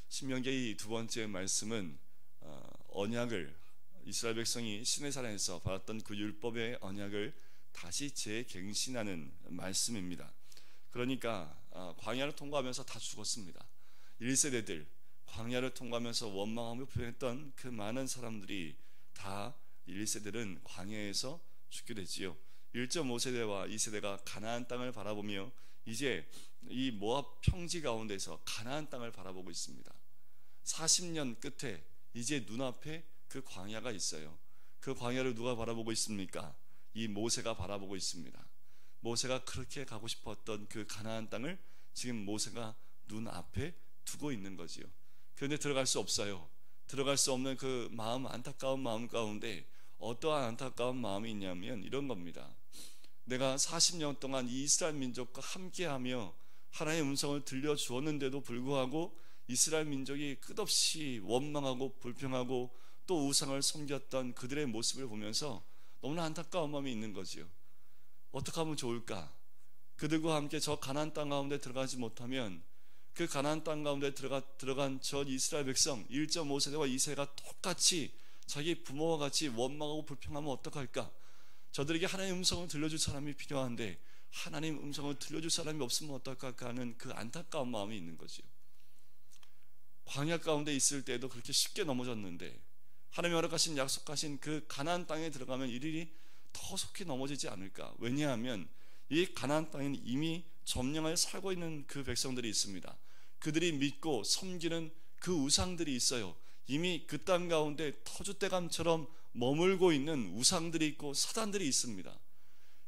신명기의 두 번째 말씀은 언약을, 이스라엘 백성이 시내산에서 받았던 그 율법의 언약을 다시 재갱신하는 말씀입니다. 그러니까 광야를 통과하면서 다 죽었습니다. 1세대들 광야를 통과하면서 원망하며 불행했던 그 많은 사람들이 다 1세대들은 광야에서 죽게 되지요. 1.5세대와 2세대가 가나안 땅을 바라보며 이제 이 모압 평지 가운데서 가나안 땅을 바라보고 있습니다. 40년 끝에 이제 눈앞에 그 광야가 있어요. 그 광야를 누가 바라보고 있습니까? 이 모세가 바라보고 있습니다. 모세가 그렇게 가고 싶었던 그 가나안 땅을 지금 모세가 눈앞에 두고 있는 거지요. 그런데 들어갈 수 없어요. 들어갈 수 없는 그 마음, 안타까운 마음 가운데 어떠한 안타까운 마음이 있냐면 이런 겁니다. 내가 40년 동안 이 이스라엘 민족과 함께하며 하나님의 음성을 들려주었는데도 불구하고 이스라엘 민족이 끝없이 원망하고 불평하고 또 우상을 섬겼던 그들의 모습을 보면서 너무나 안타까운 마음이 있는 거지요. 어떻게 하면 좋을까? 그들과 함께 저 가나안 땅 가운데 들어가지 못하면 그 가나안 땅 가운데 들어간 저 이스라엘 백성 1.5세대와 2세대가 똑같이 자기 부모와 같이 원망하고 불평하면 어떡할까? 저들에게 하나님의 음성을 들려줄 사람이 필요한데 하나님 음성을 들려줄 사람이 없으면 어떨까 하는 그 안타까운 마음이 있는 거지요. 광야 가운데 있을 때도 그렇게 쉽게 넘어졌는데 하나님이 허락하신 약속하신 그 가나안 땅에 들어가면 일일이 더 속히 넘어지지 않을까? 왜냐하면 이 가나안 땅에는 이미 점령하여 살고 있는 그 백성들이 있습니다. 그들이 믿고 섬기는 그 우상들이 있어요. 이미 그 땅 가운데 터줏대감처럼 머물고 있는 우상들이 있고 사단들이 있습니다.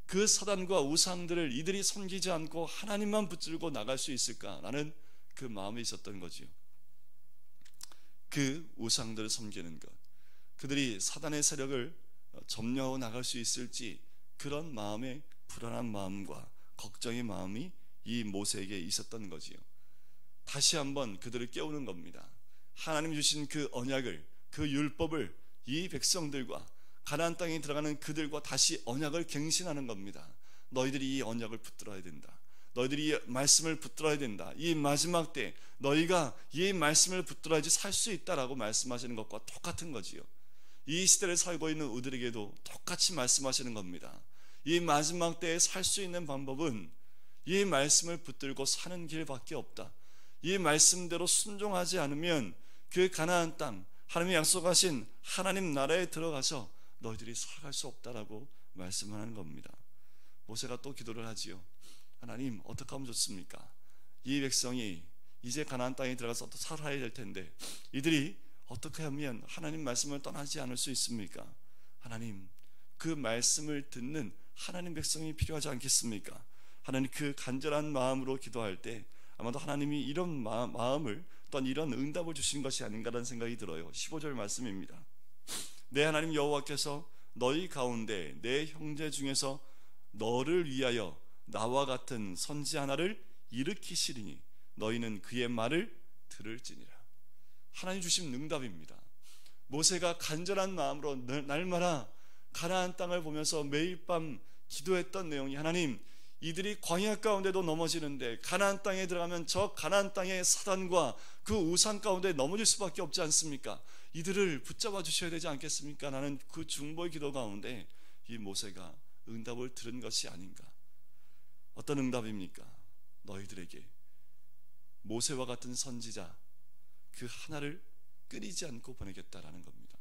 그 사단과 우상들을 이들이 섬기지 않고 하나님만 붙들고 나갈 수 있을까라는 그 마음이 있었던 거지요. 그 우상들을 섬기는 것, 그들이 사단의 세력을 점령하고 나갈 수 있을지 그런 마음의 불안한 마음과 걱정의 마음이 이 모세에게 있었던 거지요. 다시 한번 그들을 깨우는 겁니다. 하나님 주신 그 언약을, 그 율법을 이 백성들과 가나안 땅에 들어가는 그들과 다시 언약을 갱신하는 겁니다. 너희들이 이 언약을 붙들어야 된다. 너희들이 이 말씀을 붙들어야 된다. 이 마지막 때 너희가 이 말씀을 붙들어야지 살 수 있다라고 말씀하시는 것과 똑같은 거지요. 이 시대를 살고 있는 우리들에게도 똑같이 말씀하시는 겁니다. 이 마지막 때에 살 수 있는 방법은 이 말씀을 붙들고 사는 길밖에 없다. 이 말씀대로 순종하지 않으면 그 가나안 땅, 하나님이 약속하신 하나님 나라에 들어가서 너희들이 살아갈 수 없다라고 말씀하는 겁니다. 모세가 또 기도를 하지요. 하나님, 어떻게 하면 좋습니까? 이 백성이 이제 가나안 땅에 들어가서 또 살아야 될 텐데 이들이 어떻게 하면 하나님 말씀을 떠나지 않을 수 있습니까? 하나님, 그 말씀을 듣는 하나님 백성이 필요하지 않겠습니까? 하나님, 그 간절한 마음으로 기도할 때 아마도 하나님이 이런 마음을 또한 이런 응답을 주신 것이 아닌가라는 생각이 들어요. 15절 말씀입니다. 내 하나님 여호와께서 너희 가운데 내 형제 중에서 너를 위하여 나와 같은 선지 하나를 일으키시리니 너희는 그의 말을 들을지니라. 하나님 주신 응답입니다. 모세가 간절한 마음으로 날마다 가나안 땅을 보면서 매일 밤 기도했던 내용이, 하나님, 이들이 광야 가운데도 넘어지는데 가나안 땅에 들어가면 저 가나안 땅의 사단과 그 우상 가운데 넘어질 수밖에 없지 않습니까? 이들을 붙잡아 주셔야 되지 않겠습니까? 나는 그 중보의 기도 가운데 이 모세가 응답을 들은 것이 아닌가. 어떤 응답입니까? 너희들에게 모세와 같은 선지자 그 하나를 끊이지 않고 보내겠다라는 겁니다.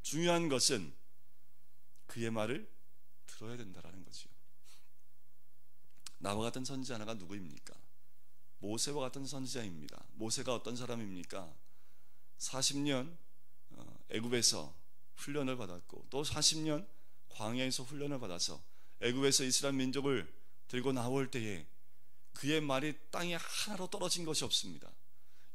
중요한 것은 그의 말을 들어야 된다라는 거지요. 나와 같은 선지자 하나가 누구입니까? 모세와 같은 선지자입니다. 모세가 어떤 사람입니까? 40년 애굽에서 훈련을 받았고 또 40년 광야에서 훈련을 받아서 애굽에서 이스라엘 민족을 들고 나올 때에 그의 말이 땅에 하나로 떨어진 것이 없습니다.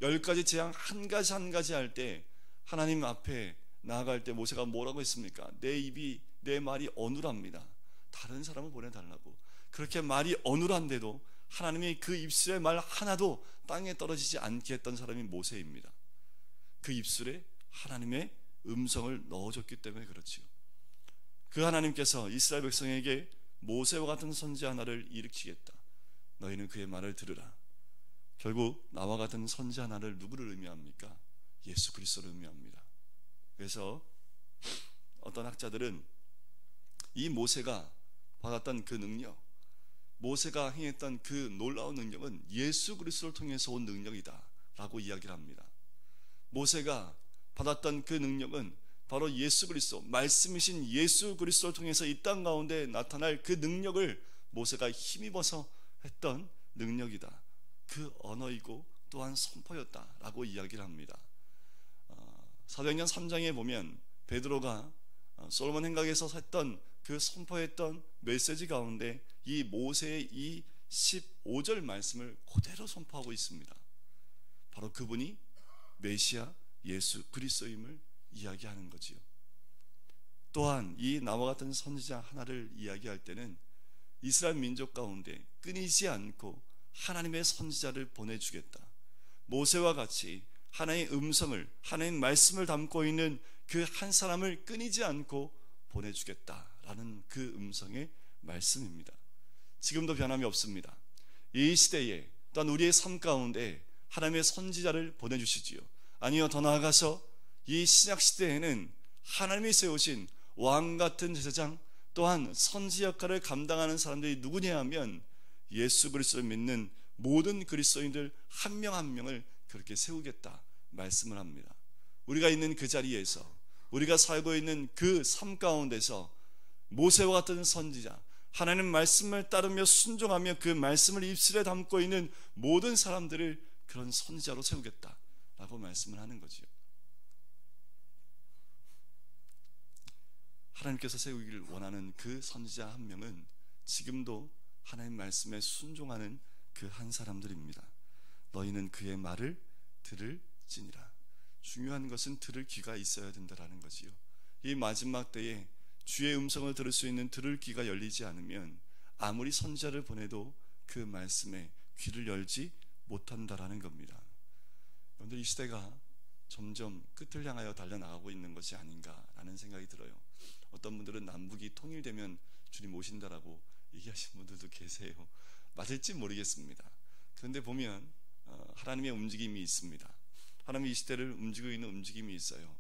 10가지 재앙 한 가지 한 가지 할 때 하나님 앞에 나아갈 때 모세가 뭐라고 했습니까? 내 말이 어눌합니다. 다른 사람을 보내달라고. 그렇게 말이 어눌한데도 하나님이 그 입술의 말 하나도 땅에 떨어지지 않게 했던 사람이 모세입니다. 그 입술에 하나님의 음성을 넣어줬기 때문에 그렇지요. 그 하나님께서 이스라엘 백성에게 모세와 같은 선지 하나를 일으키겠다, 너희는 그의 말을 들으라. 결국 나와 같은 선지 하나를 누구를 의미합니까? 예수 그리스도를 의미합니다. 그래서 어떤 학자들은 이 모세가 받았던 그 능력, 모세가 행했던 그 놀라운 능력은 예수 그리스도를 통해서 온 능력이다 라고 이야기를 합니다. 모세가 받았던 그 능력은 바로 예수 그리스도, 말씀이신 예수 그리스도를 통해서 이 땅 가운데 나타날 그 능력을 모세가 힘입어서 했던 능력이다, 그 언어이고 또한 선포였다 라고 이야기를 합니다. 사도행전 3장에 보면 베드로가 솔로몬 행각에서 했던 그 선포했던 메시지 가운데 이 모세의 이 15절 말씀을 그대로 선포하고 있습니다. 바로 그분이 메시아 예수 그리스도임을 이야기하는 거지요. 또한 이 나와 같은 선지자 하나를 이야기할 때는 이스라엘 민족 가운데 끊이지 않고 하나님의 선지자를 보내주겠다, 모세와 같이 하나님의 음성을, 하나님의 말씀을 담고 있는 그 한 사람을 끊이지 않고 보내주겠다라는 그 음성의 말씀입니다. 지금도 변함이 없습니다. 이 시대에 또한 우리의 삶 가운데 하나님의 선지자를 보내주시지요. 아니요, 더 나아가서 이 신약 시대에는 하나님이 세우신 왕 같은 제사장, 또한 선지 역할을 감당하는 사람들이 누구냐 하면 예수 그리스도를 믿는 모든 그리스도인들 한 명 한 명을 그렇게 세우겠다 말씀을 합니다. 우리가 있는 그 자리에서, 우리가 살고 있는 그 삶 가운데서 모세와 같은 선지자, 하나님 말씀을 따르며 순종하며 그 말씀을 입술에 담고 있는 모든 사람들을 그런 선지자로 세우겠다라고 말씀을 하는 거지요. 하나님께서 세우기를 원하는 그 선지자 한 명은 지금도 하나님 말씀에 순종하는 그 한 사람들입니다. 너희는 그의 말을 들을지니라. 중요한 것은 들을 귀가 있어야 된다라는 거지요. 이 마지막 때에 주의 음성을 들을 수 있는 들을 귀가 열리지 않으면 아무리 선지자를 보내도 그 말씀에 귀를 열지 못한다라는 겁니다. 여러분들, 이 시대가 점점 끝을 향하여 달려나가고 있는 것이 아닌가라는 생각이 들어요. 어떤 분들은 남북이 통일되면 주님 오신다라고 얘기하시는 분들도 계세요. 맞을지 모르겠습니다. 그런데 보면 하나님의 움직임이 있습니다. 하나님이 이 시대를 움직이고 있는 움직임이 있어요.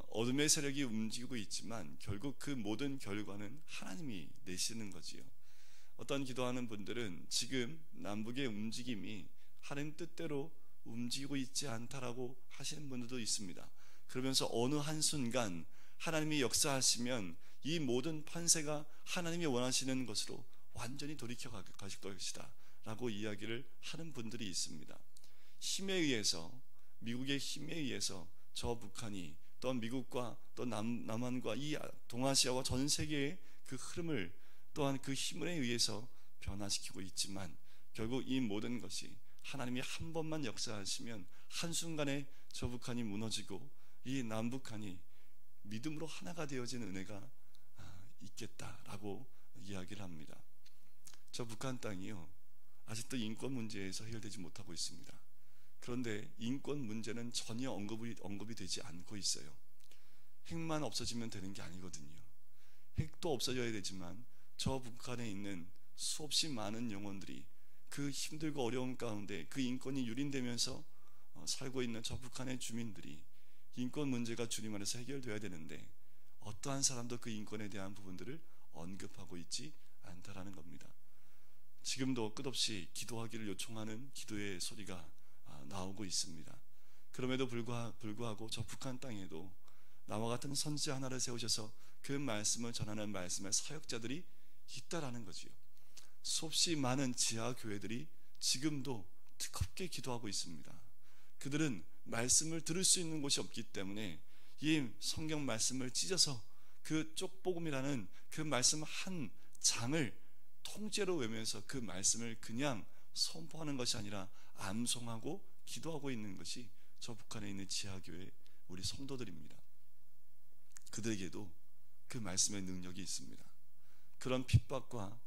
어둠의 세력이 움직이고 있지만 결국 그 모든 결과는 하나님이 내시는 거지요. 어떤 기도하는 분들은 지금 남북의 움직임이 하나님 뜻대로 움직이고 있지 않다라고 하시는 분들도 있습니다. 그러면서 어느 한순간 하나님이 역사하시면 이 모든 판세가 하나님이 원하시는 것으로 완전히 돌이켜 가실 것이다 라고 이야기를 하는 분들이 있습니다. 힘에 의해서, 미국의 힘에 의해서 저 북한이 또 미국과 또 남한과 이 동아시아와 전 세계의 그 흐름을 또한 그 힘에 의해서 변화시키고 있지만 결국 이 모든 것이 하나님이 한 번만 역사하시면 한순간에 저 북한이 무너지고 이 남북한이 믿음으로 하나가 되어지는 은혜가 있겠다라고 이야기를 합니다. 저 북한 땅이요, 아직도 인권 문제에서 해결되지 못하고 있습니다. 그런데 인권 문제는 전혀 언급이 되지 않고 있어요. 핵만 없어지면 되는 게 아니거든요. 핵도 없어져야 되지만 저 북한에 있는 수없이 많은 영혼들이 그 힘들고 어려움 가운데 그 인권이 유린되면서 살고 있는 저 북한의 주민들이 인권 문제가 주님 안에서 해결돼야 되는데 어떠한 사람도 그 인권에 대한 부분들을 언급하고 있지 않다라는 겁니다. 지금도 끝없이 기도하기를 요청하는 기도의 소리가 나오고 있습니다. 그럼에도 불구하고 저 북한 땅에도 나와 같은 선지자 하나를 세우셔서 그 말씀을 전하는 말씀의 사역자들이 있다라는 거지요. 수없이 많은 지하 교회들이 지금도 뜨겁게 기도하고 있습니다. 그들은 말씀을 들을 수 있는 곳이 없기 때문에 이 성경 말씀을 찢어서 그 쪽복음이라는 그 말씀 한 장을 통째로 외면서 그 말씀을 그냥 선포하는 것이 아니라 암송하고 기도하고 있는 것이 저 북한에 있는 지하교회 우리 성도들입니다. 그들에게도 그 말씀의 능력이 있습니다. 그런 핍박과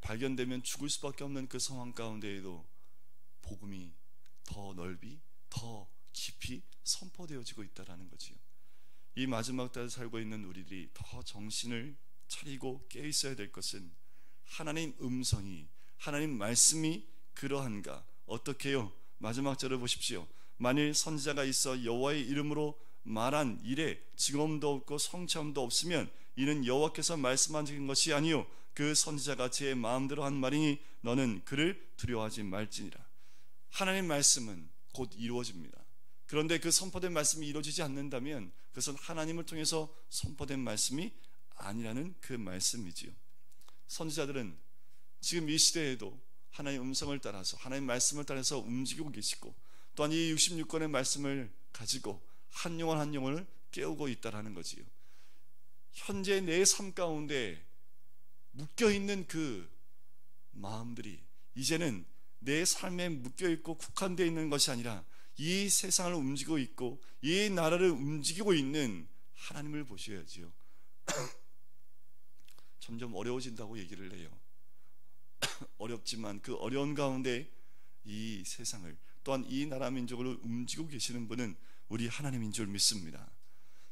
발견되면 죽을 수밖에 없는 그 상황 가운데에도 복음이 더 넓이, 더 깊이 선포되어지고 있다는 거지요. 이 마지막 때에 살고 있는 우리들이 더 정신을 차리고 깨어 있어야 될 것은 하나님 음성이, 하나님 말씀이 그러한가. 어떻게 해요? 마지막 절을 보십시오. 만일 선지자가 있어 여호와의 이름으로 말한 일에 증언도 없고 성취함도 없으면 이는 여호와께서 말씀하신 것이 아니요 그 선지자가 제 마음대로 한 말이니 너는 그를 두려워하지 말지니라. 하나님 말씀은 곧 이루어집니다. 그런데 그 선포된 말씀이 이루어지지 않는다면 그것은 하나님을 통해서 선포된 말씀이 아니라는 그 말씀이지요. 선지자들은 지금 이 시대에도 하나님의 음성을 따라서, 하나님의 말씀을 따라서 움직이고 계시고, 또한 이 66권의 말씀을 가지고 한 영혼 한 영혼을 깨우고 있다는 거지요. 현재 내 삶 가운데 묶여있는 그 마음들이 이제는 내 삶에 묶여있고 국한되어 있는 것이 아니라 이 세상을 움직이고 있고 이 나라를 움직이고 있는 하나님을 보셔야지요. 점점 어려워진다고 얘기를 해요. 어렵지만 그 어려운 가운데 이 세상을, 또한 이 나라 민족을 움직이고 계시는 분은 우리 하나님인 줄 믿습니다.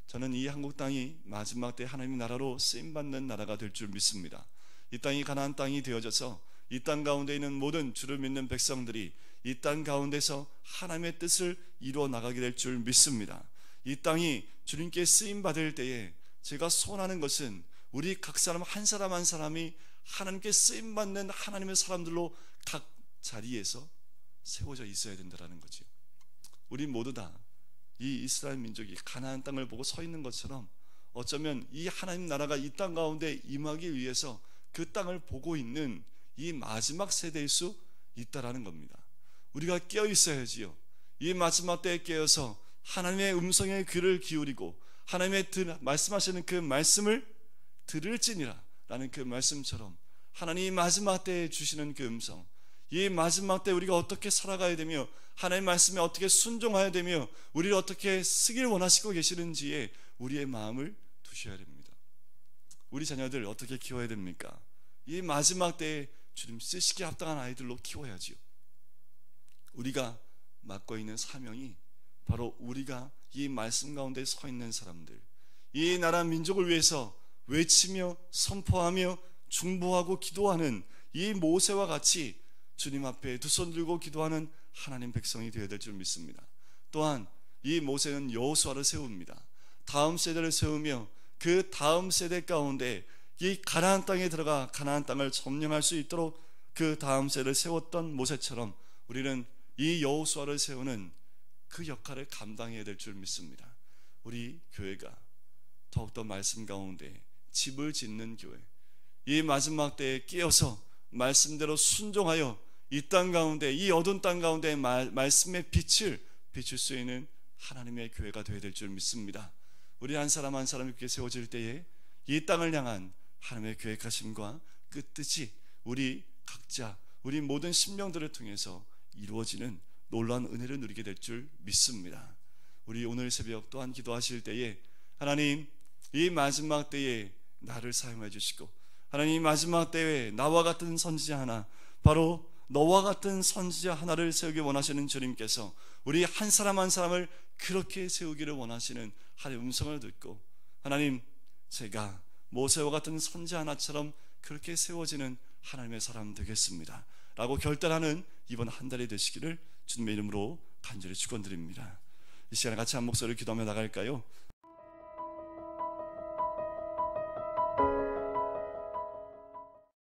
저는 이 한국 땅이 마지막 때 하나님의 나라로 쓰임받는 나라가 될 줄 믿습니다. 이 땅이 가나안 땅이 되어져서 이 땅 가운데 있는 모든 주를 믿는 백성들이 이 땅 가운데서 하나님의 뜻을 이루어 나가게 될 줄 믿습니다. 이 땅이 주님께 쓰임받을 때에 제가 소원하는 것은 우리 각 사람 한 사람 한 사람이 하나님께 쓰임받는 하나님의 사람들로 각 자리에서 세워져 있어야 된다는 거죠. 우리 모두 다 이 이스라엘 민족이 가나안 땅을 보고 서 있는 것처럼 어쩌면 이 하나님 나라가 이 땅 가운데 임하기 위해서 그 땅을 보고 있는 이 마지막 세대일 수 있다라는 겁니다. 우리가 깨어 있어야지요. 이 마지막 때에 깨어서 하나님의 음성에 귀를 기울이고 하나님의 말씀하시는 그 말씀을 들을지니라 라는 그 말씀처럼 하나님이 마지막 때에 주시는 그 음성, 이 마지막 때 우리가 어떻게 살아가야 되며 하나님의 말씀에 어떻게 순종해야 되며 우리를 어떻게 쓰길 원하시고 계시는지에 우리의 마음을 두셔야 됩니다. 우리 자녀들 어떻게 키워야 됩니까? 이 마지막 때에 주님 쓰시기에 합당한 아이들로 키워야지요. 우리가 맡고 있는 사명이 바로 우리가 이 말씀 가운데 서 있는 사람들, 이 나라 민족을 위해서 외치며 선포하며 중보하고 기도하는 이 모세와 같이 주님 앞에 두 손 들고 기도하는 하나님 백성이 되어야 될 줄 믿습니다. 또한 이 모세는 여호수아를 세웁니다. 다음 세대를 세우며 그 다음 세대 가운데 이 가나안 땅에 들어가 가나안 땅을 점령할 수 있도록 그 다음 세대를 세웠던 모세처럼 우리는 이 여호수아를 세우는 그 역할을 감당해야 될 줄 믿습니다. 우리 교회가 더욱더 말씀 가운데 집을 짓는 교회, 이 마지막 때에 깨어서 말씀대로 순종하여 이 땅 가운데, 이 어두운 땅 가운데 말씀의 빛을 비출 수 있는 하나님의 교회가 되어야 될 줄 믿습니다. 우리 한 사람 한 사람 이렇게 세워질 때에 이 땅을 향한 하나님의 계획하심과 그 뜻이 우리 각자, 우리 모든 심령들을 통해서 이루어지는 놀라운 은혜를 누리게 될 줄 믿습니다. 우리 오늘 새벽 또한 기도하실 때에 하나님, 이 마지막 때에 나를 사용해 주시고 하나님, 마지막 때에 나와 같은 선지자 하나, 바로 너와 같은 선지자 하나를 세우기 원하시는 주님께서 우리 한 사람 한 사람을 그렇게 세우기를 원하시는 하나님의 음성을 듣고 하나님, 제가 모세와 같은 선지자 하나처럼 그렇게 세워지는 하나님의 사람 되겠습니다 라고 결단하는 이번 한 달이 되시기를 주님의 이름으로 간절히 축원드립니다. 이 시간에 같이 한 목소리를 기도하며 나갈까요?